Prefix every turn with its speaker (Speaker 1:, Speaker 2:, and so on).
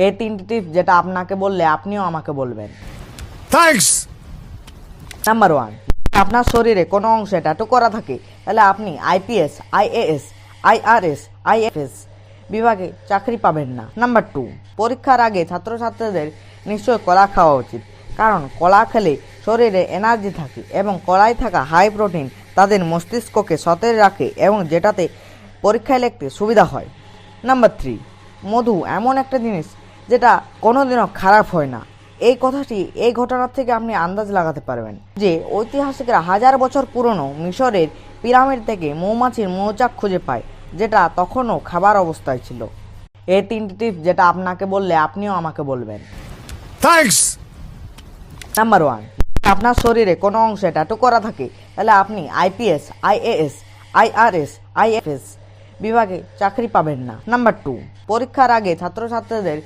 Speaker 1: এই তিনটি টিপস যেটা আপনাকে বললে আপনিও আমাকে বলবেন।
Speaker 2: থ্যাঙ্কস।
Speaker 1: নাম্বার 1, আপনার শরীরে কোনো অংশে ট্যাটু করা থাকে তাহলে আপনি আইপিএস, আইএএস, আইআরএস, আইএফএস বিভাগে চাকরি পাবেন না। নাম্বার 2, পরীক্ষার আগে ছাত্রছাত্রীদের নিশ্চয়ই কলা খাওয়া উচিত, কারণ কলা খেলে শরীরে এনার্জি থাকে এবং কলায় থাকা হাই প্রোটিন তাদের মস্তিষ্ককে সতেজ রাখে এবং যেটাতে পরীক্ষায় লিখতে সুবিধা হয়। নাম্বার 3, মধু এমন একটা জিনিস যেটা কোনোদিনও খারাপ হয় না। এই কথাটি এই ঘটনার থেকে আপনি আন্দাজ লাগাতে পারবেন যে ঐতিহাসিকরা 1000 বছর পুরনো মিশরের পিরামিড থেকে মৌমাছির মৌচাক খুঁজে পায়, যেটা তখনও খাবার অবস্থায় ছিল। এই তিনটি টিপস যেটা আপনাকে বললে আপনিও আমাকে বলবেন।
Speaker 2: থ্যাঙ্কস।
Speaker 1: নাম্বার 1, আপনার শরীরে কোনো অংশে ট্যাটু করা থাকে তাহলে আপনি আইপিএস, আইএএস, আইআরএস, আইএফএস বিভাগে চাকরি পাবেন না। নাম্বার 2, পরীক্ষার আগে ছাত্রছাত্রীদের